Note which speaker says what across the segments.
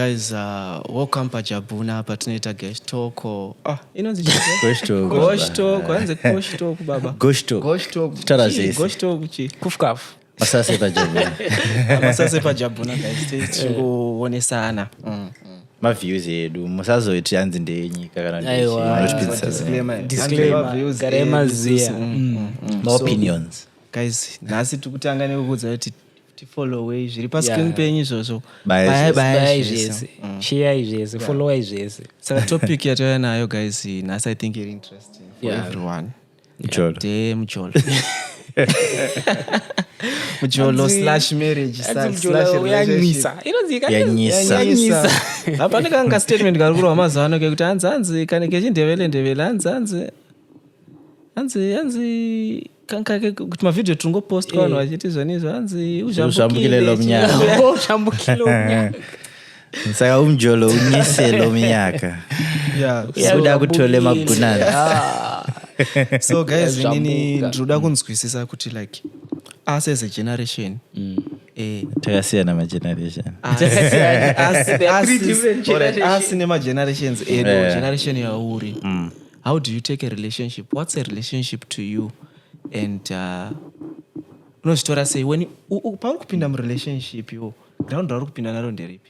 Speaker 1: guys, welcome Pajabhuna Take Guest Talk or inonzi
Speaker 2: Gosh talk
Speaker 1: baba.
Speaker 2: Gosh talk
Speaker 1: Chi kufkaf.
Speaker 2: Masase Pajabhuna.
Speaker 1: Masase Pajabhuna guys. Tikuonesana.
Speaker 2: My views edu musazoiti yanzi ndenyika kana
Speaker 1: disclaimer
Speaker 2: my opinions.
Speaker 1: Guys, nasi tikutanga nekukudza kuti follow zviri pa screen penyu izvozvo.
Speaker 2: Bye
Speaker 3: zvese. Share zvese, follow zvese.
Speaker 1: Saka topic yatauya nayo guys, nasi I think it's interesting for everyone. Mujolo. Mujolo/marriage
Speaker 3: /relationship.
Speaker 1: Yanyisa. Hapana kanga statement karikura mazano kekuti hanzi kana kechindevele hanzi kanka kuti mavideo tungopost kwavanhu vachiti zvonizvo hanzi
Speaker 2: uzvambukile lo mnyaka. Saka umjolo unyise lo mnyaka. Uda kutole magunana.
Speaker 1: So guys, nini ndoda kunzwisisa kuti like us as a generation
Speaker 2: takasiyana ma generation.
Speaker 1: Us nema generations generation yauri. How do you take a relationship? What's a relationship to you? And unostora sei when pauri kupinda mu relationship yo ground uri kupinda naro nderipi?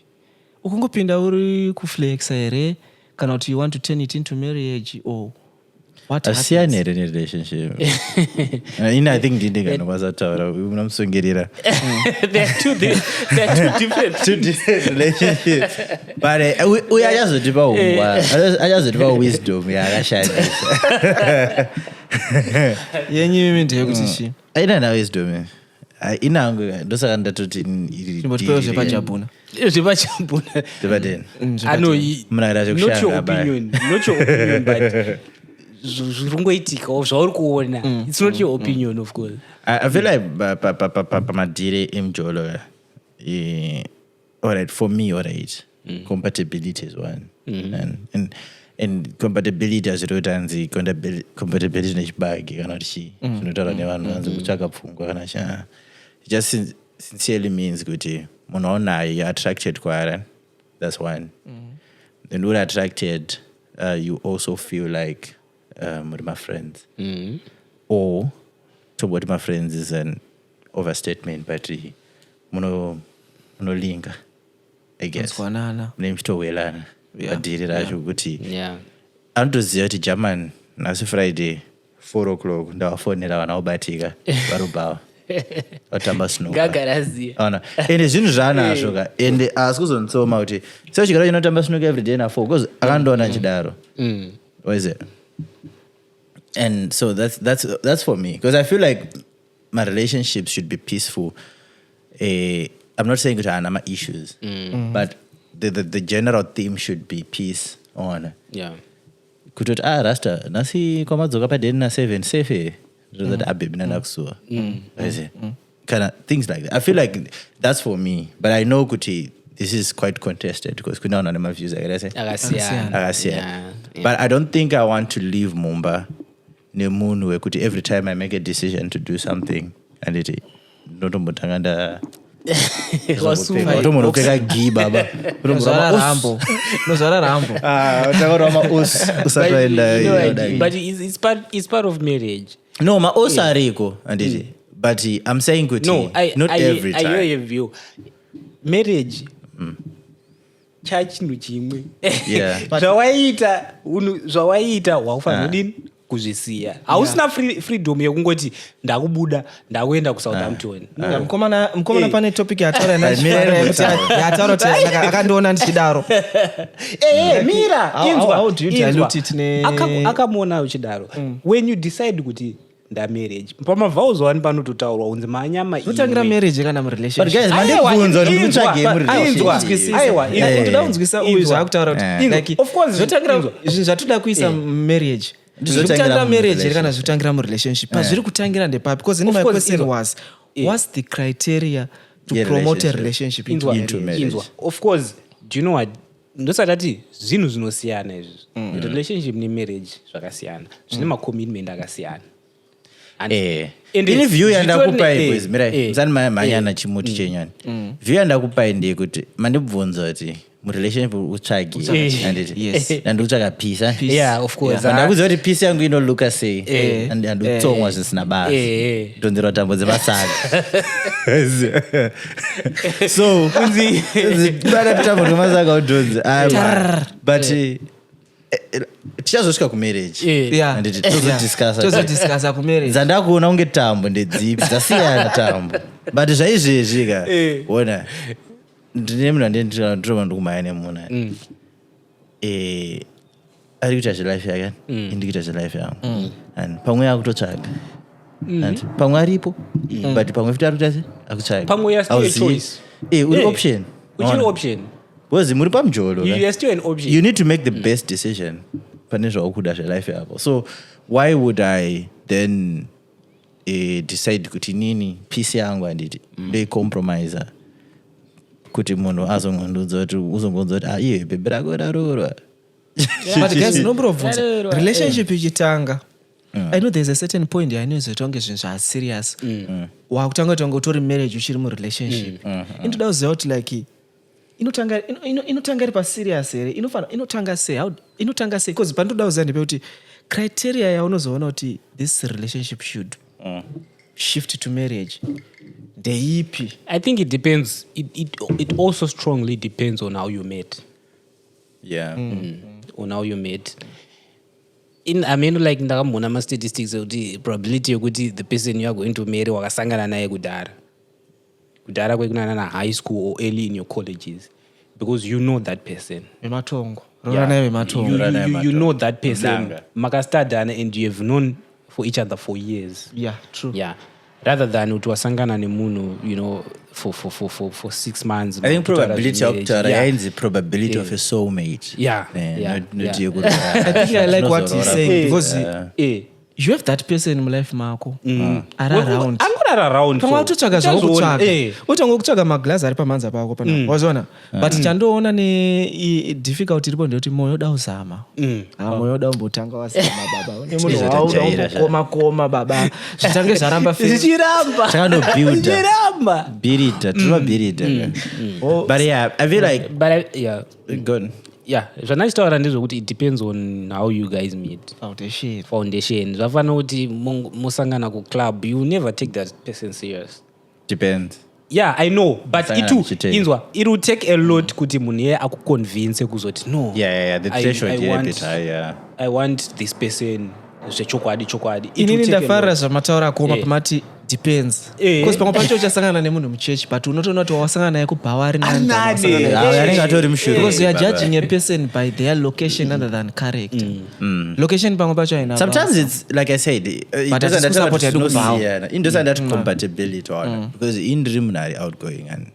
Speaker 1: Ukungopinda uri kuflexa here kana kuti you want to turn it into marriage or what happens?
Speaker 2: Asiyana in a relationship. I think ndinde kana kwazataura unomsongerera.
Speaker 3: They're two different
Speaker 2: relationships. But we are just about wisdom yakashandisa.
Speaker 1: Yenye mimi ndiye kuti chi
Speaker 2: aina na wisdom inangu ndosaka ndatoti
Speaker 1: ndimbotopewe Pajabhuna
Speaker 2: Debaden.
Speaker 3: I know not your opinion but zvirungoitika zvauri kuona, it's not your opinion of course.
Speaker 2: I feel like pamadire imjolo alright for me alright compatibility is one. And compatibility as rotanzi compatibility nechibagi kana kuti zvinotaura nevanhu vanzi kutsvaka pfungwa kana cha. It just sincerely means kuti munhu aunaye you're attracted kwaari. That's one. Then we're attracted, you also feel like with my friends. Or to what my friends is an overstatement, but monolinga, I guess. Name to welana. Badiri racho kuti. Andoziva kuti German nasi Friday 4:00 ndawafonera vana ubatika varubawa. Otamba snooker.
Speaker 3: Gagarazi.
Speaker 2: Ona. Ende zvinhu zvanazvo ka. Ende asikuzontsoma kuti so chikara chinotamba snooker every day na 4 because akandoona chidaro. What is it? And so that's for me because I feel like my relationships should be peaceful. I'm not saying that I have issues, but the general theme should be peace on.
Speaker 3: Yeah.
Speaker 2: Kutoti rasta nasi kwamadzoka padeni na 7 safe that ababy na nakusuwa. Kind of things like that. I feel like that's for me, but I know kuti this is quite contested because kuna ona my views like
Speaker 3: Agasiya.
Speaker 2: But I don't think I want to leave Mumba nemunhu wekuti every time I make a decision to do something and it ndotombotanganda utomunhu ukeka gi baba
Speaker 1: nozara rambo
Speaker 2: utaura maos usatoenda.
Speaker 3: But it's part of marriage.
Speaker 2: No, maos ariko anditi. But I'm saying kuti not every time.
Speaker 3: I hear your view. Marriage chinhu chimwe. Zvawaita wakufanira kudini kuzvisiya. Hausina freedom yekungoti ndakubuda ndakuenda kuSouthampton.
Speaker 1: Mkomana pane topic yataura yataura kuti akandiona ndichidaro.
Speaker 3: Mira,
Speaker 1: how do you dilute it ne
Speaker 3: akamona uchidaro. When you decide kuti nda marriage pamavhaus wani panototaurwa unzi manyama
Speaker 1: utangira marriage kana mu relationship.
Speaker 2: But guys mandibvunza ndikutsvage mu
Speaker 1: relationship. Aiwa ndoda kunzwisa uyu zvakutaura kuti like
Speaker 3: of course
Speaker 1: zvotangira izvi zvatoda kuisa marriage. Zvotangira marriage kana zvotangira mu relationship. Pazviri kutangira ndepapi because my question was what's the criteria to promote a relationship into marriage?
Speaker 3: Of course, do you know what? Ndosati zvinhu zvinosiyana izvi. Relationship ne marriage zvakasiyana. Zvine ma commitment akasiyana.
Speaker 2: Ini view yandakupai boys mirai msani manyana chimuti chenyani view yandakupai ndeye kuti mandibvunza kuti murelationship utsvagi
Speaker 1: Yes.
Speaker 2: and utsvaga peace
Speaker 3: Yeah, of course.
Speaker 2: ndakuziva kuti peace yangu inoluka sei and utsongwa zvisina basa donzera tambo dzemasaga so bada kutambo dzemasaga udonzi but tichazosvika kumarriage and tozodiscussa
Speaker 1: kumarriage
Speaker 2: dzandakuona kunge tambo ndedzipi dzasiyana tambo but zvaizvezvika ona ndine munhu andindirova ndikumhanya nemunhu ari kuita zvelife yake indikuita zvelife yangu and pamwe akutotsvaga and pamwe aripo but pamwe futi ari kuita akutsvaga
Speaker 3: pamwe
Speaker 2: uri option because muri pamujoro you need to make the best decision pane zvaukuda zvelife yako. So why would I then decide kuti nini peace yangu anditi ndoicompromise kuti munhu azongonudza kuti uzongonudza kuti iye bhebhe rako rarorwa.
Speaker 1: But guys, nombrovhunza relationship ichitanga I know there's a certain point yainozotonge zvinhu zvaserious wakutanga tonge utori marriage uchiri murelationship inotoda kuziva kuti like inotanga iri paserious here inotanga sei because pandoda kuziva ndepekuti criteria yaunozoona kuti this relationship should shift to marriage ndeipi.
Speaker 3: I think it depends. It also strongly depends on how you met. On how you met. I mean, like ndakamona ma statistics kuti probability yokuti the person you are going to marry wakasangana naye kudhara kwekunana na high school or early in your colleges because you know that person.
Speaker 1: Vematongo.
Speaker 3: You know that person. Makastadana and you have known for each other for years.
Speaker 1: Yeah, true.
Speaker 3: Yeah. Rather than utwasangana nemunhu, you know, for 6 months.
Speaker 2: I think probability of the probability of a soulmate.
Speaker 1: I think I like what he's saying because you have that person in life mako around.
Speaker 3: I'm not around.
Speaker 1: Pamwe utotsvaga zvakutsvaga utongo kutsvaga maglass ari pamanza pako pana wazona but chandoona ne difficult iripo ndekuti moyo da uzama moyo da umbotanga wasama baba ne munhu waunokoma koma baba zvitange zvaramba
Speaker 3: zvichiramba
Speaker 2: zviramba birita but yeah I feel like good.
Speaker 3: Yeah, zvandachitaura ndezvokuti it depends on how you guys meet. Foundation. Zvafana kuti musangana kuclub, you never take that person serious.
Speaker 2: Depends.
Speaker 3: Yeah, I know, but it will take a lot kuti munhu ye akuconvince kuzoti no.
Speaker 2: Yeah, the threshold is a bit high.
Speaker 3: I want this person zvechokwadi.
Speaker 1: Inini ndafara zvamataura kuoma pamati depends because pamwe pacho uchasangana nemunhu muchechi but unotoona kuti wasangana naye kubhawa
Speaker 2: anenge atori mushure
Speaker 1: because you are judging a person by their location rather than character. Location pamwe pacho haina
Speaker 2: sometimes it's like I said it doesn't have compatibility because indiri munhu ari outgoing and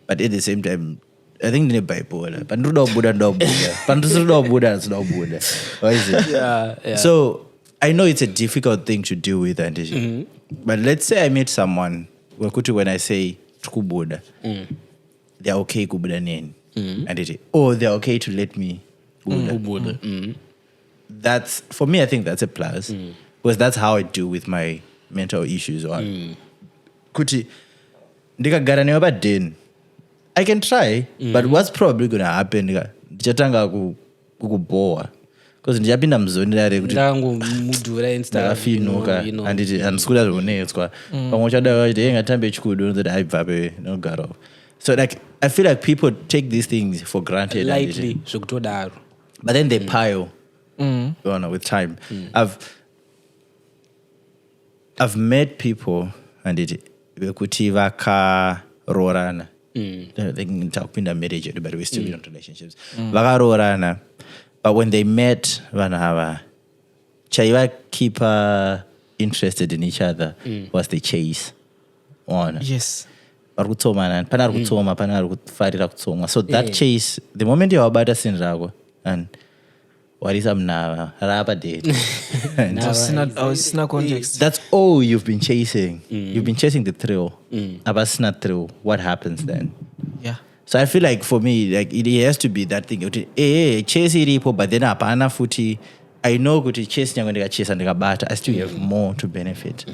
Speaker 2: but at the same time I think ndine bipolar but ndoda kubuda so I know it's a difficult thing to deal with and but let's say I meet someone when I say tukubuda they're okay kubuda neni and or they're okay to let me buda. That's for me I think that's a plus because that's how I deal with my mental issues kuti ndikagara newe padeni I can try but what's probably going to happen ndichatanga kukuboa because ndiyapinda muzoni rare kuti
Speaker 3: ndangomudhura
Speaker 2: instafinuka anditi andisikuda zvonetswa pamwe chadawa kuti ngatambe chikudu nzoti aibvape nogara. So like I feel like people take these things for granted
Speaker 3: lightly zvekutodaro
Speaker 2: but then they pile with time. I've met people anditi vekuti vakarorana takupinda marriage but we're still in relationships vakarorana but when they met vanhu ava chaiva keep interested in each other was the chase on vari kutsomana pane ari kutsoma pane ari kufarira kutsomwa so that chase the moment yawabata sini rako and warisa mnava rapa date
Speaker 1: context.
Speaker 2: That's all you've been chasing. You've been chasing the thrill abasina thrill. What happens then? So I feel like for me like it has to be that thing chase iripo but then apana futi I know kuti chase nyango ndikachase ndikabata I still have more to benefit.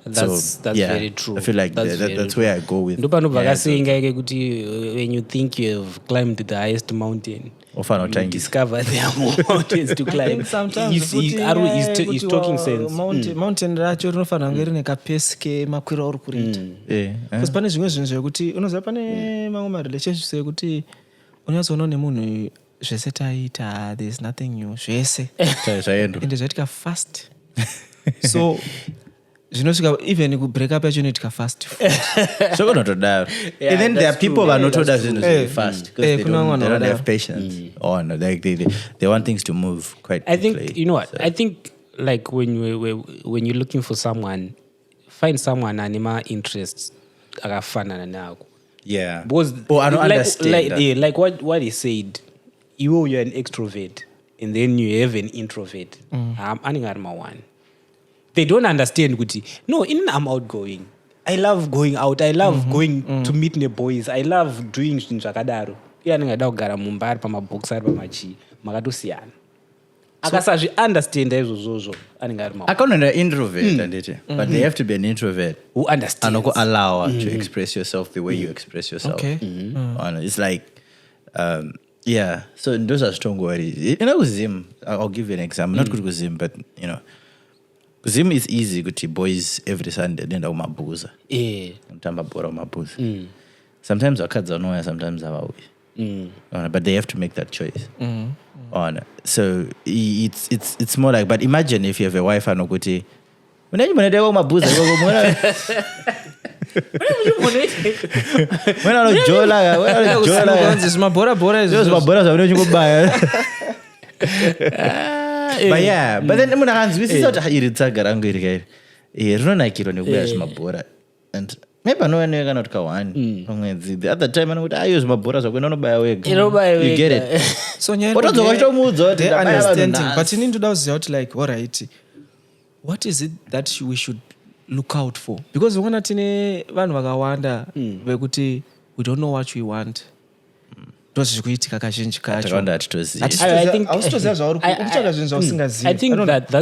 Speaker 3: That's very true.
Speaker 2: I feel like that's where I go with.
Speaker 3: Ndopanobva kasenga ke kuti when you think you have climbed the highest mountain, you discover there are more mountains to climb. He's talking sense.
Speaker 1: Mountain racho rinofanira kunge rine kapesi kemakwira uri kuita. Because pane zvimwe zvinhu zvekuti unoziva pane mamwe marelationships ekuti unyatsoona nemunhu zvese taita there's nothing new zvese ende zvaitika fast. So zvinosvika even kubreak up yacho inoitika fast.
Speaker 2: Sokonotodaro. And then there are people vanotoda zvinhu very fast because they don't have patience. Oh no, like they want things to move quite quickly.
Speaker 3: I think, you know what, I think like when you're looking for someone, find someone anima interests akafanana nako.
Speaker 2: Yeah.
Speaker 3: Because
Speaker 2: I don't understand that.
Speaker 3: Like what he said, you're an extrovert and then you have an introvert. I'm one. They don't understand kuti no, I'm outgoing. I love going out. I love going to meet new boys. I love doing zvakadaro. Iyani ngada kugara mumba ari pamabox ari pamachi makatosiyana. Akasazvi understand izvozvo anenge ari mawa.
Speaker 2: Akaona introvert anditi, but they have to be an introvert
Speaker 3: who understands.
Speaker 2: Anoko allow to express yourself the way you express yourself.
Speaker 1: Okay.
Speaker 2: It's like yeah, so those are strong words. You know, Zim, I'll give you an example. Not good with Zim, but you know, Zim is easy kuti boys every Sunday nenda umabuza. Mtamba bora umabuza. Sometimes wakadza unoya, sometimes awawi. But they have to make that choice. So it's more like, but imagine if you have a wife anokuti unaji mwenedeka umabuza Wena nojola
Speaker 1: zimabhora
Speaker 2: zimabhora zvavinochingobaya. But yeah, but then munhu akanzwisisa kuti iri tsaga rangu iri kairi rinonakirwa nekubaya zvimabhora. And maybe anooneka kana kuti ka1 pamwedzi. The other time anokuti ayo zvimabhora zvako inonobaya wega. You get it.
Speaker 1: So
Speaker 2: utodzoka uchitomuudza kuti
Speaker 1: understanding, but inini ndoda kuziva kuti like alright, what is it that we should look out for? Because ukaona tine vanhu vakawanda vekuti we don't know what we want. Ndozvikuitika kazhinji kacho. Ausitoziva zvauri kutsvaga zvinhu zvausingazivi.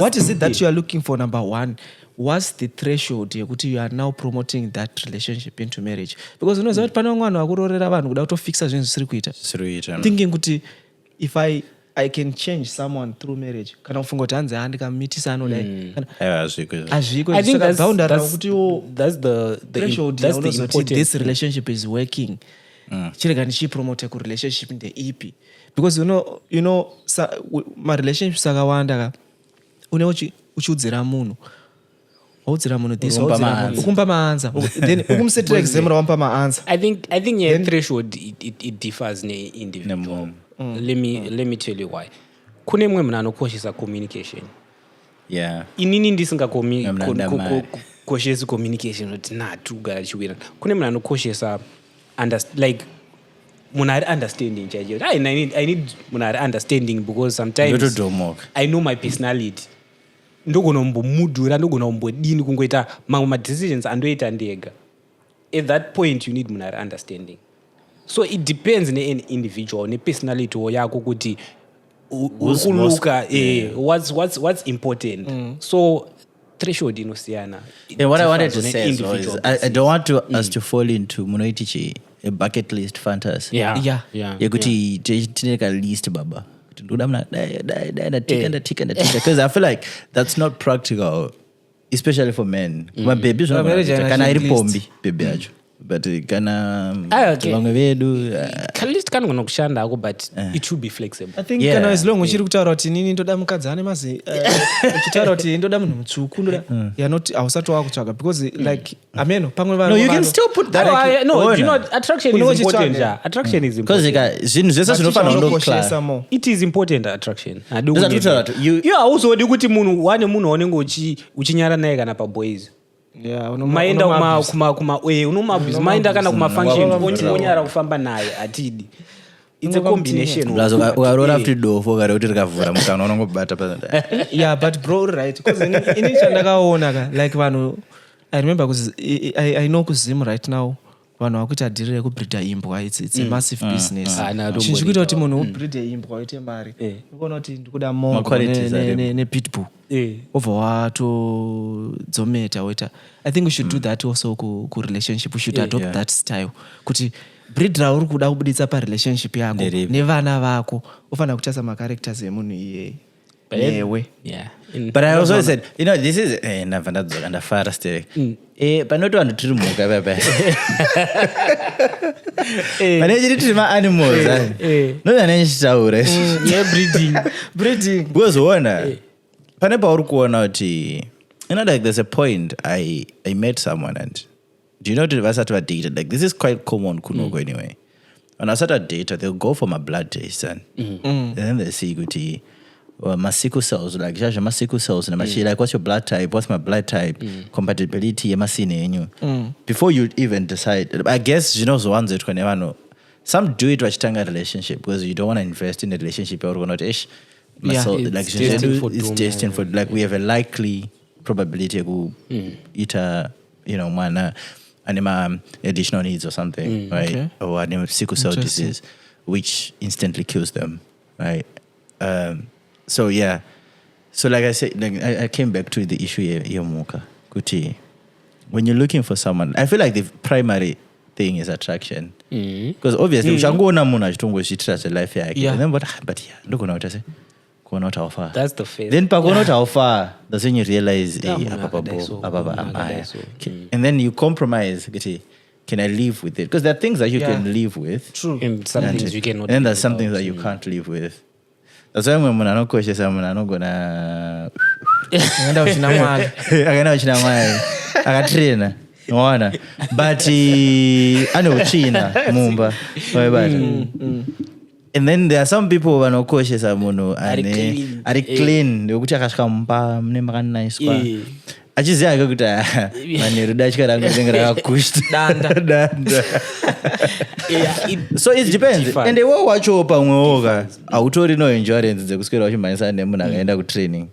Speaker 1: What is it that you are looking for? Number one, what's the threshold yekuti you are now promoting that relationship into marriage? Because unoziva kuti pane vanhu vakurorera vanhu kuda kutofixa zvinhu zvisiri kuita. Thinking kuti if I can change someone through marriage. Kana ufunga kuti hanzi handikamitisa anodai. Azviko.
Speaker 3: I think that's
Speaker 1: the threshold.
Speaker 3: That's the important.
Speaker 1: This relationship is working. Chirega ndichipromote ku relationship in the EP. Because you know my relationships akawanda ka une uchiudzira munhu. Uchiudzira munhu this ukumpa maanza. Then ukumsetira exam rawampa maanza.
Speaker 3: I think your threshold it differs ne individual. Let me tell you why. Kune mwe munhu anokoshesa communication.
Speaker 2: Yeah.
Speaker 3: Inini ndisinga koshesa communication kuti natugara chiwira. Kune munhu anokoshesa like munhu ari understanding chaje. I need munhu ari understanding because sometimes I know my personality. Ndogonombomudhura ndogonombodini kungoita mamwe decisions andoita ndega. At that point you need munhu ari understanding. So it depends on an individual, on personality yako kuti ukuluka what's important. So threshold inosiyana.
Speaker 2: And what I wanted to say is I don't want us to fall into munoitichi a bucket list fantasy.
Speaker 3: Yeah.
Speaker 2: Yekuti tineka list baba. Because I feel like that's not practical, especially for men. My baby is not kana iri pombi baby acho. But kana vamwe vedu
Speaker 3: kalist kana kunokushanda ako, but it should be flexible.
Speaker 1: I think kana as long uchiri kutaura kuti nini ndoda mukadzi ane mazi uchitaura kuti ndoda munhu mutsvuku ndoda you're not ausati wakutsvaga because like ameno pamwe vanhu.
Speaker 2: No, you can still put that.
Speaker 3: No, you know attraction is important. Attraction is important
Speaker 2: because zvinhu zvese zvinofanira kundoklasa.
Speaker 3: It is important attraction. You also odi kuti munhu wane munhu unenge uchinyara naye kana pa boys. Maenda unomabhizi maenda kana kumafunction onyara kufamba naye atidi. It's a combination.
Speaker 2: Ukarora after dofo kare kuti rikavhura mukana unongobata pa.
Speaker 1: Yeah, but bro right, because ini chandakaona ka like vanhu I remember because I know kuzim right now vanhu vakuita dhiri rekubreedha imbwa it's a massive business
Speaker 3: chinhu
Speaker 1: chikuita kuti munhu ubreedhe imbwa uite mari unoona kuti ndikuda mongo nepitbull obva watodzometa woita. I think we should do that also kurelationship. We should adopt that style kuti breed rauri kuda kubuditsa parelationship yako nevana vako ufanira kutarisa macharacters emunhu iye newe.
Speaker 2: But I also said, this is ndafara still panoto vanhu tiri mhuka baba pane chiri tiri maanimals nozvanenchitaura
Speaker 1: breeding
Speaker 2: because ona pane pauri kuona kuti like there's a point I met someone and do you know that vasati vadated, like this is quite common kunoko anyway. When vasati vadata they'll go for my blood test and then they see kuti my sickle cells, like my sickle cells, and like what's your blood type, what's my blood type, compatibility, before you even decide. I guess the ones that know. Some do it vachitanga relationship because you don't want to invest in a relationship or not ish. It's destined for like we have a likely probability to eat a mana anima additional needs or something, right? Okay. Or anima sickle cell disease, which instantly kills them, right? So like I said, like I came back to the issue here, Moka Kuti. When you're looking for someone, I feel like the primary thing is attraction. Because obviously, we go na muna chitongo chitrasa life yake. And then but look on out say, go not how far.
Speaker 3: That's the phase.
Speaker 2: Then go not how far. That's when you realize, and then you compromise. Can I live with it? Because there are things that you can live with.
Speaker 1: True.
Speaker 3: And some things you cannot.
Speaker 2: And there's some things that you can't live with. That's why when I'm not cautious, I'm not gonna.
Speaker 1: Akaenda
Speaker 2: uchina mwai. Akatraina. Unaona. But ano uchina mumba. And then there are some who are not cautious amuno and are clean. Yokuti akashika mpa mne makani nice kwa. Achiziya kuti maniruda chikarangu zenga kushta danda. So it depends. And they will watch up pamweoka autori no endurance dzekuswera uchimhanyisa nemunhu akaenda kutraining.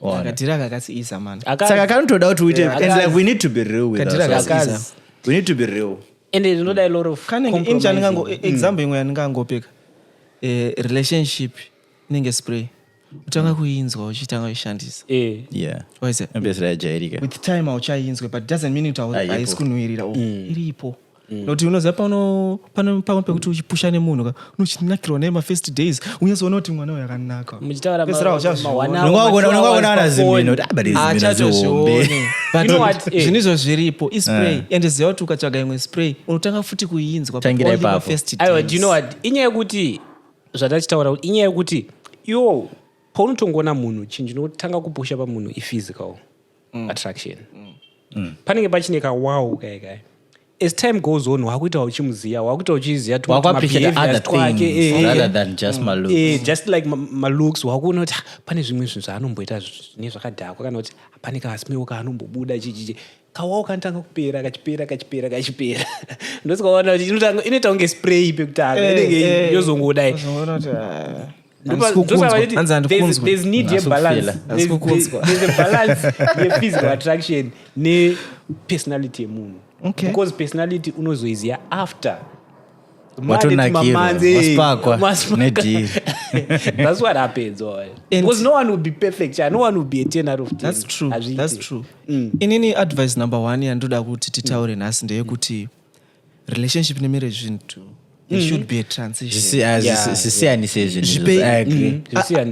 Speaker 1: Akatira kakasiisa man.
Speaker 2: Saka kanotoda kuti uite and like we need to be real with ourselves. We need to be real.
Speaker 3: And there's not a lot of
Speaker 1: compromise. Example imwe yandingangopeka relationship ninge spray utanga kuinzwa uchitanga kuishandisa with time auchainzwe but doesn't mean kuti haisikunhuwirira iripo nokuti unoziva pamwe pekuti uchipusha nemunhu unochinakirwa naye first days unyazoona kuti mwana uyu yakanaka zvinhu izvo zviripo ispray and ziva kuti ukatsvaga imwe spray unotanga futi kuinzwa first days.
Speaker 3: Do you know what inyaya yekuti zvatachitaura kuti inyaya yekuti iwo paunotongoona munhu chinhu chinotanga kupusha pamunhu iphysical attraction. Panenge pachine kawawu kai as time goes on wakuita uchimuziya wakuita uchiziya
Speaker 2: rather than just my looks.
Speaker 3: Just like my looks wakuona kuti pane zvimwe zvinhu zvaanomboita zvine zvakadhakwa kana kuti pane kasimeo kaanombobuda chichichi kawawu kanotanga kupera kachipera ndosikaona kuti inoita kunge spray pekutanga inenge yozongodai. There's need a balance. There's a balance ye physical attraction ne personality yemunhu. Because personality unozoiziya after that's what happens. Because no one will be perfect. No one will be a 10 out of 10.
Speaker 1: That's true. Inini advice number 1 yandoda kuti titaure nhasi ndeyekuti relationship nemarriage zvintu it should be a transition.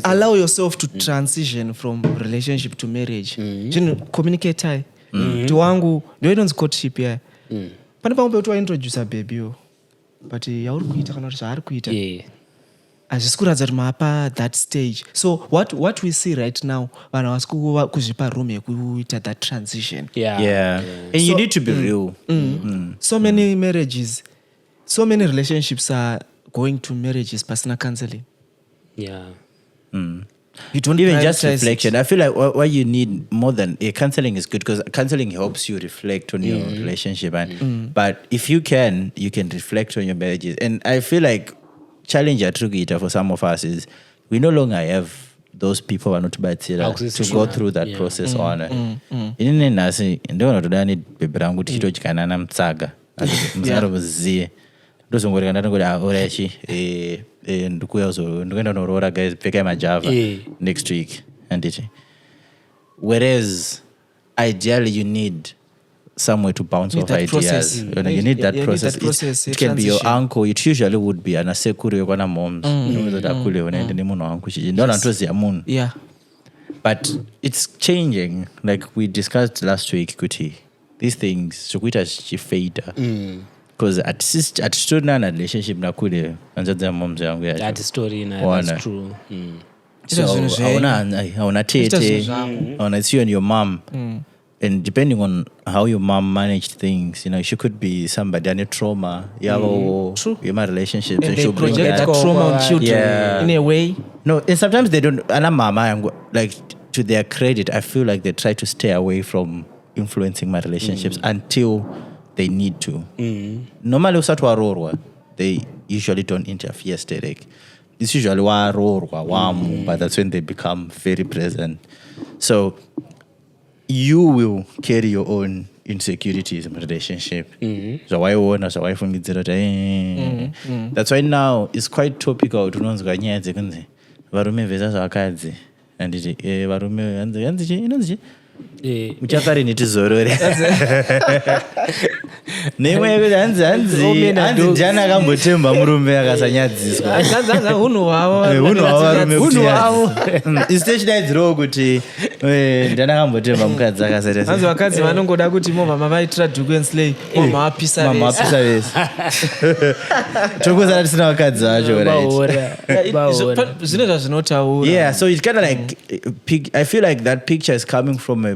Speaker 1: Allow yourself to transition from relationship to marriage. Communicate. Wangu ndio inonzi courtship ya. Pane pamwe pekuti waintroduce baby but yauri kuita kana kuti zvaari kuita hazvisi kuratidza kuti maapa that stage. So what we see right now vanhu vasi kuzvipa room yekuita that transition.
Speaker 2: And you need to be real.
Speaker 1: So many marriages, so many relationships are going to marriages pasina counseling.
Speaker 2: You don't even just reflection. I feel like what you need more than counseling is good because counseling helps you reflect on your relationship. But if you can reflect on your marriages. And I feel like challenge atrugita for some of us is we no longer have those people who are not to go through that process on. Inini nasi ndio natodani baby rangu tichito chikanana mtsaga musingatomboziye ndozongoreka ndatongoti orachi ndikuya ndikuenda norora guys pfekai majava next week handiti. Whereas ideally you need somewhere to bounce off ideas. You need that process. It can be your uncle. It usually would be an asekuru yokwana moms.
Speaker 1: Yeah.
Speaker 2: But it's changing. Like we discussed last week, Kuti. These things, Sukuita Shifada. Because at student and relationship na kule anzaza moms yangu ya.
Speaker 3: That story that's true.
Speaker 2: So I wanna tete. I wanna see you and your mom. And depending on how your mom managed things, she could be somebody and a trauma.
Speaker 1: True.
Speaker 2: My relationships.
Speaker 1: And they project that trauma on children in a way.
Speaker 2: No, and sometimes they don't. And mama, like to their credit, I feel like they try to stay away from influencing my relationships until they need to. Normally, they usually don't interfere. It's usually but that's when they become very present. So you will carry your own insecurities in a relationship. So why own so why that's why now it's quite topical to know varume vesa zvakadzi handiti varume hanzi muchakare netizorore neimwe yekuti hanzi ndiani akambotemba murume akasanyadziswa
Speaker 1: hunhu hwavo
Speaker 2: varume isitechidaidzirowo kuti ndiani akambotemba mukadzi
Speaker 1: hanzi vakadzi vanongoda kuti moma mavaitira dhuku enslay mamavapisa
Speaker 2: vese tokusara tisina vakadzi vacho
Speaker 1: zvine zvazvinotaura.
Speaker 2: Yeah, so it's kind of like I feel like that picture is coming from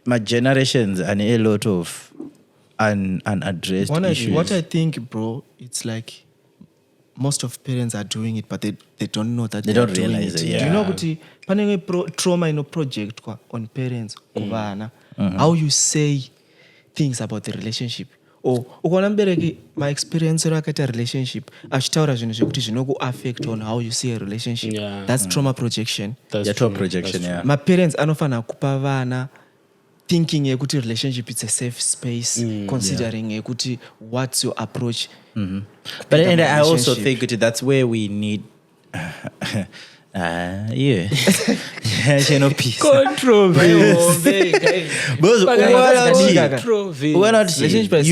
Speaker 2: my generations and a lot of unaddressed issues.
Speaker 1: What I think, bro, it's like most of parents are doing it, but they don't know that
Speaker 2: they don't realize it.
Speaker 1: Do you know kuti pane trauma in a project on parents kuvana how you say things about the relationship or ukaona mubereki maexperience akaita relationship achitaura zvinhu zvekuti zvinokuaffect on how you see a relationship. That's trauma projection.
Speaker 2: Trauma projection.
Speaker 1: Maparents anofana kupa vana thinking yekuti relationship it's a safe space, considering yekuti what's your approach.
Speaker 2: But and I also think that's where we need you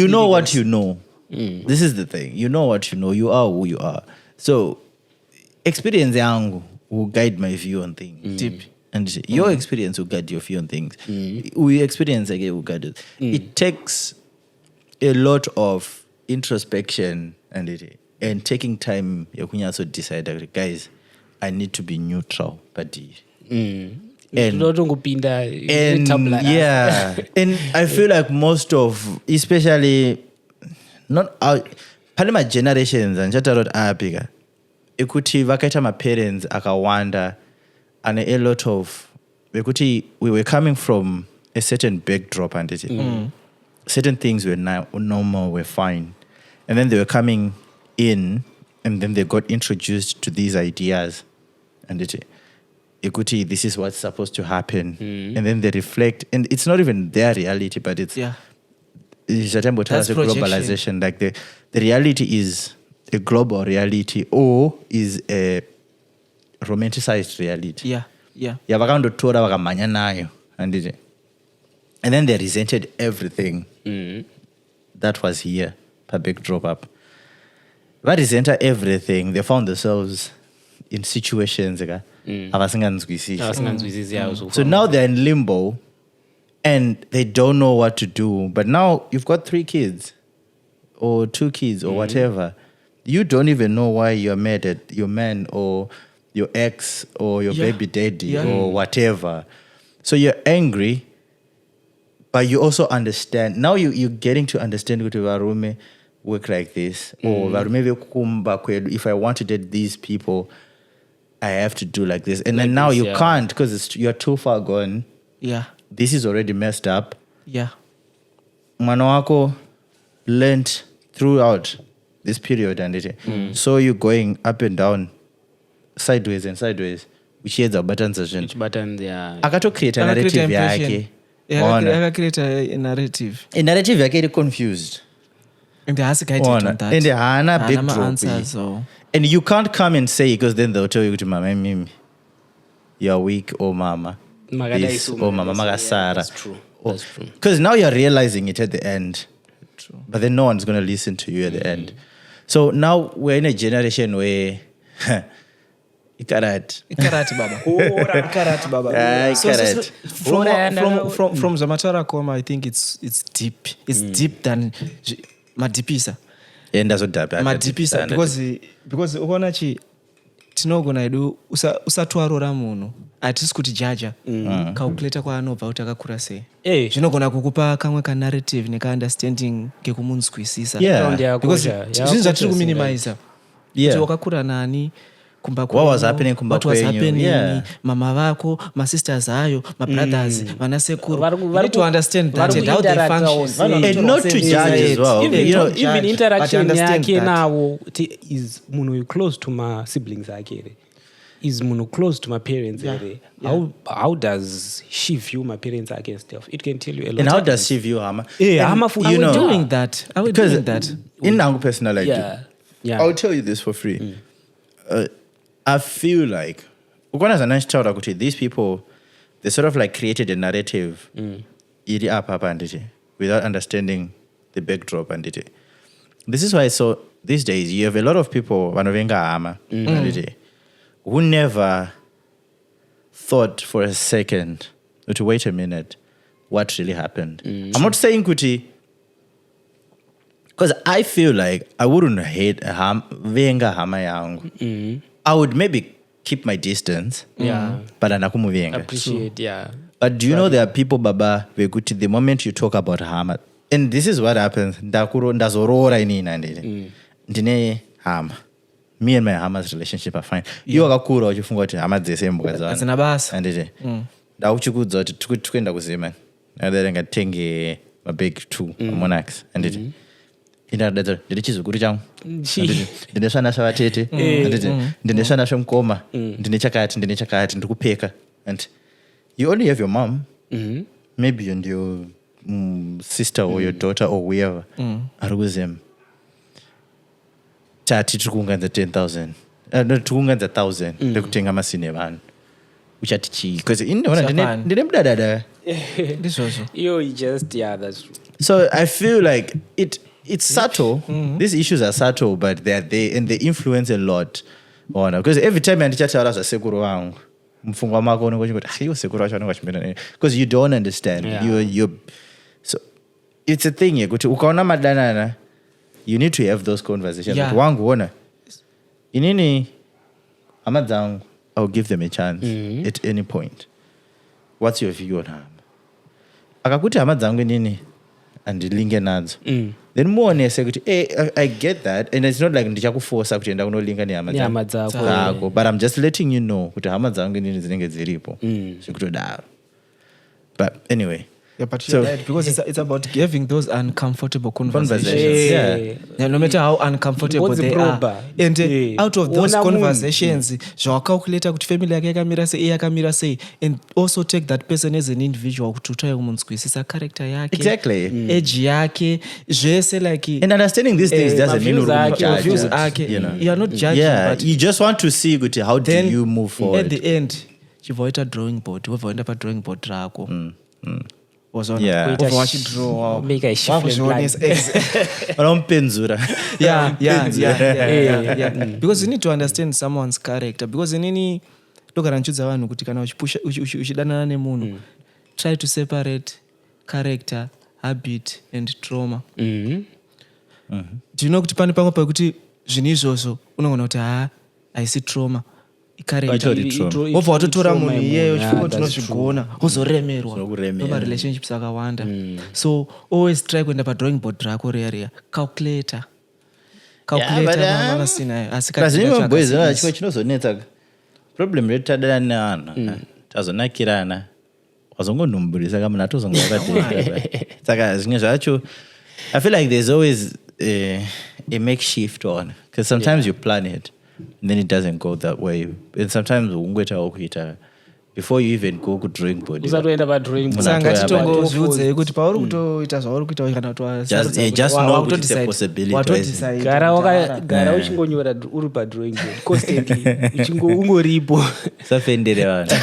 Speaker 2: know what you know. This is the thing. You know what you know. You are who you are. So experience yangu will guide my view on things. Deep. And your experience will guide your view on things. We experience again will guide it. It takes a lot of introspection and taking time to decide, guys, I need to be neutral. And I feel like most of, especially not our my generations and ikuti vakaita my parents akawanda and a lot of ikuti we were coming from a certain backdrop and certain things were normal, were fine, and then they were coming in and then they got introduced to these ideas and ikuti this is what's supposed to happen, and then they reflect, and it's not even their reality, but it's globalization. Like the reality is a global reality or is a romanticized reality. Vakandotora vakamhanya nayo and then they resented everything that was here. Public drop up. They resented everything. They found themselves in situations. So now they're in limbo and they don't know what to do. But now you've got 3 kids or 2 kids or whatever. You don't even know why you're mad at your man or your ex or your baby daddy or whatever. So you're angry, but you also understand. Now you're getting to understand what varume work like this. Or varume if I want to date these people, I have to do like this. And then now you can't because you're too far gone. This is already messed up. Mwana wako learned throughout this period and so you're going up and down, sideways, uchiedza buttons
Speaker 3: which buttons
Speaker 2: akato create a narrative yake.
Speaker 1: Create a narrative
Speaker 2: yake iri confused.
Speaker 1: and
Speaker 2: haana big drop
Speaker 1: answers or
Speaker 2: and you can't come and say because then they'll tell you kuti mama mimi you're weak or mama this or mama makasara.
Speaker 3: That's true. That's true.
Speaker 2: Because now you're realizing it at the end. True. But then no one's going to listen to you at the end. So now we're in a generation where Ikarat
Speaker 1: baba. Ikarat baba. From Zamatara Koma, I think it's deep. It's deep than Madipisa. Madipisa because ukonachi tinogona edu usatwarora munhu atisi kuti jaja calculator kwaanobva kuti akakura sei zvinogona kukupa kamwe kanarrative nekaunderstanding ngekumunzwisisa because zvinhu zvatiri kuminimiza kuti wakakura nani kumba
Speaker 2: what was happening
Speaker 1: mama vako masisters ayo mabrothers vanasekuru we need to understand that and how they function
Speaker 2: and not to judge as well
Speaker 3: even interaction yake nawo is munhu close to my siblings ake is munhu close to my parents how does she view my parents ake and stuff it can tell you a lot
Speaker 2: and how does she view Hama
Speaker 1: are we doing that
Speaker 2: in nangu personal idea I'll tell you this for free I feel like these people they sort of like created a narrative without understanding the backdrop this is why these days you have a lot of people who never thought for a second to wait a minute what really happened. I'm not saying kuti because I feel like I wouldn't hate venga hama yangu. I would maybe keep my distance. But anakumuvenga.
Speaker 3: Appreciate,
Speaker 2: But do you know there are people baba vekuti the moment you talk about hama and this is what happens ndazorora inina ndine hama. Me and my hama's relationship are fine. You wakakura uchifunga kuti hama dzese mboka zana.
Speaker 1: Azina basa.
Speaker 2: Andite. Ndauchikudza kuti tukwenda kuzima. Ndare ngatenge mabig 2 monarchs andite. Inadadza ndiri chizukuru changu ndine svana svavatete ndine svana svemukoma ndine chakati ndikupeka and you only have your mom maybe and your sister or your daughter or whoever ari kuzema tati tiri kuunganidza 10,000 tiri kuunganidza 1,000 rekutenga masini evanhu uchati chii because ndine mudadada
Speaker 1: ndizvozvo
Speaker 3: that's true.
Speaker 2: So I feel like it's subtle. These issues are subtle, but they're there and they influence a lot. Because every time andichataura zvasekuru vangu mufungwa mako unenge uchingoti iwo sekuru vacho vanenge vachimbirana because you don't understand. So it's a thing yekuti ukaona madanana you need to have those conversations. Wangu ona inini hama dzangu I'll give them a chance at any point. What's your view on hama? Akakuti hama dzangu inini andilinge nadzo then muonese kuti I get that and it's not like ndichakuforsa kuti enda kunolinga nehama dzako but I'm just letting you know kuti hama dzangu inini dzinenge dziripo zvikutodaro but anyway
Speaker 1: but you're right, because it's about having those uncomfortable conversations. No matter how uncomfortable they are. And out of those conversations, zvawakakuleta kuti family yake yakamira sei, yakamira sei, and also take that person as an individual to try kumunzwisisa character yake.
Speaker 2: Exactly.
Speaker 1: Age yake, zvese like
Speaker 2: and understanding these things doesn't mean
Speaker 1: you are not judging, but
Speaker 2: you just want to see how do you move forward.
Speaker 1: At the end, chivoita drawing board, wavoenda pa drawing board rako. Was on
Speaker 3: draw make a shift
Speaker 1: because you need to understand someone's character because inini ndokaranchudza vanhu kuti kana uchidanana nemunhu try to separate character, habit and trauma. Do you know kuti pane pamwe pakuti zvinhu izvozvo unogona kuti haisi trauma wobva watotora munhu iyeyo chifungo tinozvigona wozoremerwa nomarelationships akawanda so always try kuenda padrawing board rako reya calculator vakasinayo
Speaker 2: asikachivo chinozonetsa problem redu tadana nevanhu tazonakirana wazongonumburisa kamunhu atozonga vakadeka saka zvimwe zvacho I feel like there's always a makeshift one because sometimes you plan it and then it doesn't go that way and sometimes ungwetawo kuita before you even go kudrawing board
Speaker 3: usatoenda padrawing board
Speaker 1: saka ngatitongozviudzei kuti pauri kutoita zvauri kuita kana
Speaker 2: just know kuti it's a possibility
Speaker 3: gara uchingonyora uri padrawing board constantly ungoripo
Speaker 2: safendere vanhu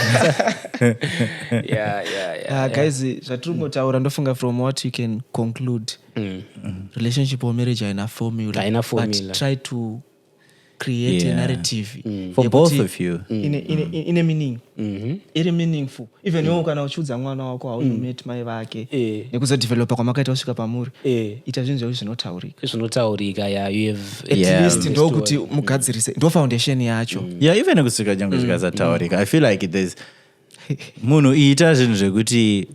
Speaker 1: guys zvatiri kungotaura ndofunga from what you can conclude relationship or marriage haina formula but try to create a narrative
Speaker 2: for both of you
Speaker 1: in a meaning iri meaningful even wewe kana uchiudza mwana wako haunometi mai vake nekuzodevelopa kwamakaita usvika pamuri ita zvinhu zvinotaurika you have at least ndokuti mugadzirise ndo foundation yacho
Speaker 2: even kusvika nyange zvikasataurika I feel like there's munhu ita zvinhu zvekuti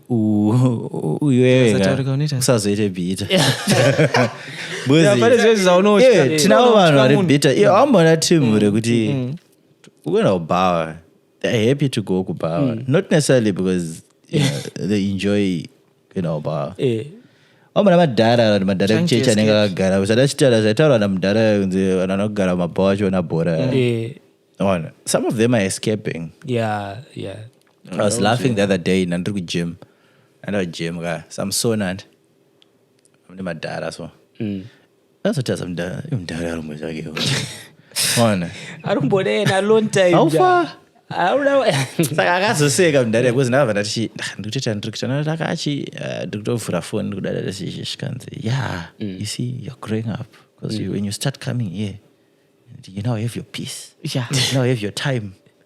Speaker 2: usazoite bhita tinavo vanhu vari bhita ambona timu rekuti ukuenda kubawa they're happy to go kubawa not necessarily because they enjoy kuenda kubawa ambona madhara kuchechi anenge akagara usati achitaura zvaitaurwa namudhara kunzi vanhu vanogara mabhawa achiona bhora some of them are escaping I was laughing the other day nandiri kugym gym ka samsonand mune madhara so azoti mudhara arumbo zvake ona
Speaker 3: arumbonena long time
Speaker 2: aufa saka akazoseka mudhara because ndabva ndati ndikutoita ndiri takachi ndiri kutovhura phone ndiri kudada zvikanzi you see you're growing up because when you start coming here you now have your peace you now have your time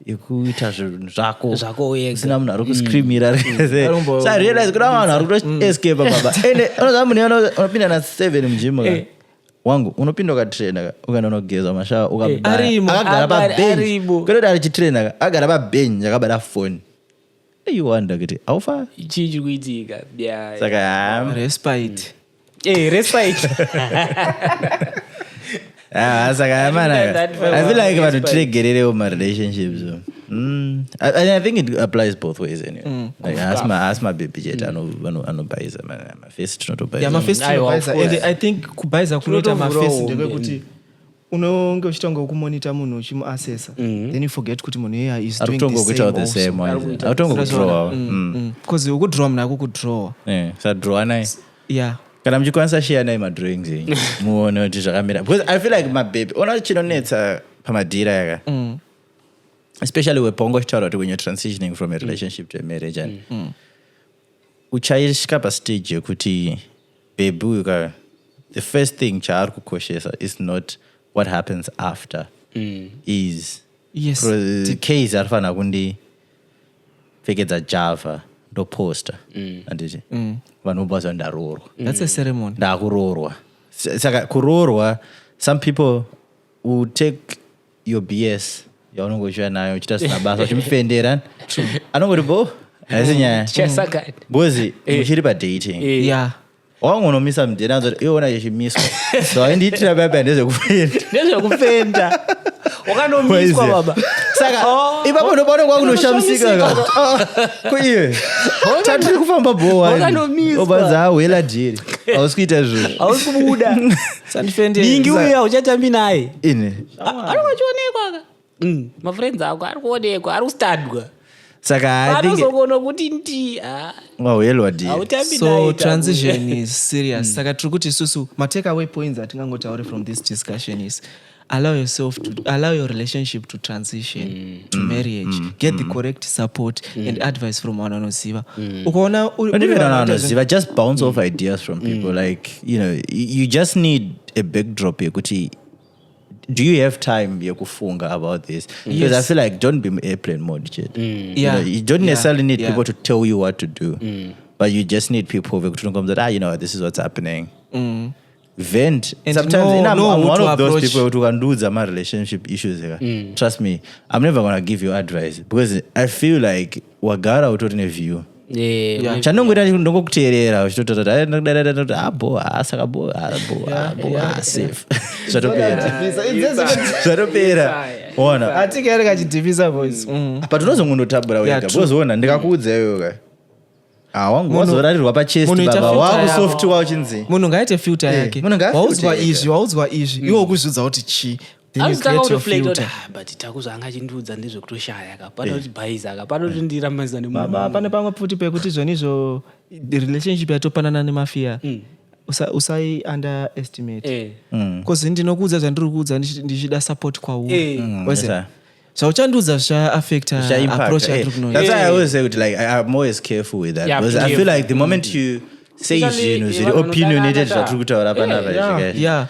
Speaker 2: yekuita zvinhu zvako sina munhu ari kuscreamira sarealize kuti vanhu ari kutoescape baba ende unoziva munhu unopinda na7 mujima wangu unopinda ukatraina ukaenda unogeza mashawa ukagara pabench kutoti ari chitraina agara pabench akabata phone you wonder kuti aufa
Speaker 3: chii chiri kuitika
Speaker 2: saka
Speaker 1: respite
Speaker 2: saka I feel like vanhu tiregererewo marelationships I think it applies both ways anyway. Like as my baby jet anobaiza mafesi
Speaker 1: tinotobaiza and I think kubaiza kunoita mafesi ndekuti unonge uchitanga kumonita munhu uchimuassessa then you forget kuti munhu iye is doing the same
Speaker 2: autongo kudraw
Speaker 1: because ukudraw mna kukudraw
Speaker 2: draw nice kana muchikwanisa share naye madrawings muone kuti zvakamira because I feel like my baby ona chinonetsa pamadhira yaka especially wepongo chitaura kuti when you're transitioning from a relationship to a marriage and uchaisvika pastage yekuti baby uka the first thing chaari kukoshesa is not what happens after is the case arifana kundi pfekedza java ndoposta anditi vanhu vobvaza ndarorwa
Speaker 1: that's a ceremony
Speaker 2: ndakurorwa saka kurorwa some people will take your BS yaunonge uchiva nayo uchita zina basa uchimufendera anongoti bo haisi nyaya bozi muchiri padating wangonomisa mudhera anzoti iwona yechimiswa so aindiitira baba ndezvekufenda
Speaker 3: wakanomiswa baba
Speaker 2: saka ipapo ndopaona kwakunoshamisika kuiwe tatiri kufamba bowaobanza awela jeri hausi kuita zvinhu
Speaker 3: hausi kubuda ningi uya uchatambi naye
Speaker 2: ine
Speaker 3: ari wachionekwa mafriends ako ari kuonekwa ari kustadwa
Speaker 2: saka
Speaker 3: anozogona kuti ndi
Speaker 2: wawelwa di
Speaker 1: so transition is serious saka tiri kuti isusu matake away points atingangotaure from this discussion is allow your relationship to transition to marriage get the correct support and advice from one anoziva ukaona
Speaker 2: anoziva just bounce off ideas from people like you just need a backdrop yekuti do you have time yekufunga about this because I feel like don't be airplane mode shit you don't necessarily need people to tell you what to do but you just need people who come that this is what's happening vent and sometimes I'm one of those people who can lose my relationship issues trust me I'm never gonna give you advice because I feel like wagara utori ne view chanongoita ndongokuteerera uchitotora abo safe zvatopera ona
Speaker 1: atikere kachidhivisa voice
Speaker 2: but unozongonotabura wega bozoona ndikakuudza iyoka wangozorarirwa pachest baba wakusoftwa uchinzi
Speaker 1: munhu ngaite filter yake waudzwa izvi iwe ukuzvidza kuti chi then you create your
Speaker 3: reflect
Speaker 1: filter.
Speaker 3: but takuzo angachindudza ndezvekutoshaya ka pano kuti bhaiza ka pano kuti ndirambanisa
Speaker 1: pane pamwe futi pekuti izvonizvo relationship yatopanana nemafia usai underestimate because ndinokuudza zvandiri kuudza ndichida support kwauri zvauchandiudza zvichaaffecta approach yatiri kunoita.
Speaker 2: That's why I always say like I'm always careful with that because I feel like the moment you say zvinhu zviri opinionated zvatiri kutaura panapa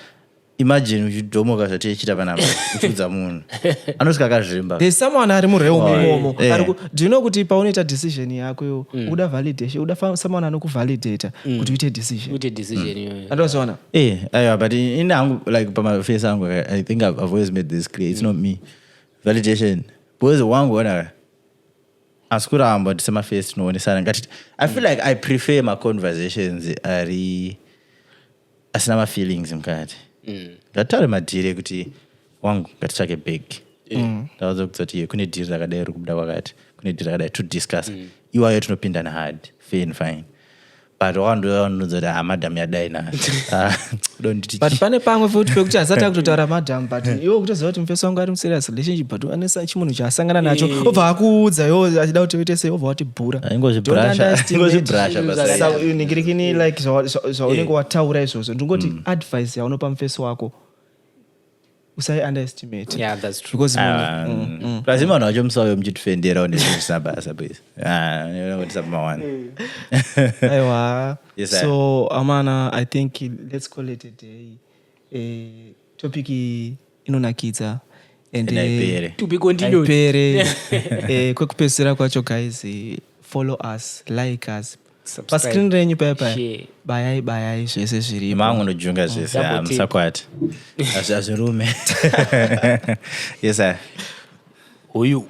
Speaker 2: imagine uchidhomoka zvati echita panapa uchiudza munhu anosvika akazvimba.
Speaker 1: There's someone ari mureumomo do you know kuti paunoita decision yako uda validation uda someone anokuvalidata kuti uite decision andozoona
Speaker 2: aiwa but in hangu like pamaface angu I think I've always made this clear it's not me validation because wangu ona asikuramba ndisemaface tinoonesana ngati I feel like I prefer my conversations ari asina ma-feelings mukati ngataure madhiri ekuti wangu ngatitsvake big ndauza kuti kune dhiri rakadai riri kubuda kwakati kune dhiri rakadai to discuss iwayo tinopindana hard fair and fine but wandoanudza kuti madam yadai
Speaker 1: but pane pamwe futi pekuti asati akutotaura madam but iwe kutoziva kuti mufesi wangu ari muserious relationship but anesa chimunhu chaasangana nacho obva akuudza iwo achida kuti uite sei obva watibhura ningirikini like zvaunenge wataura izvozvo ndingoti advice yaunopa mufesi wako usai underestimate.
Speaker 3: Yeah, that's true.
Speaker 1: Because
Speaker 2: plus imana wacho musawe muchitifendera unezvisina basa please ndisapamawana
Speaker 1: aiwa. So amana I think let's call it a day. Topic inonakidza and
Speaker 3: to be continued.
Speaker 1: Kwekupedzisira kwacho guys, follow us, like us, pascreen renyu paya bayai zvese zviripo
Speaker 2: mangu nojunga zvese musakwati azvirume yes sir
Speaker 3: uyu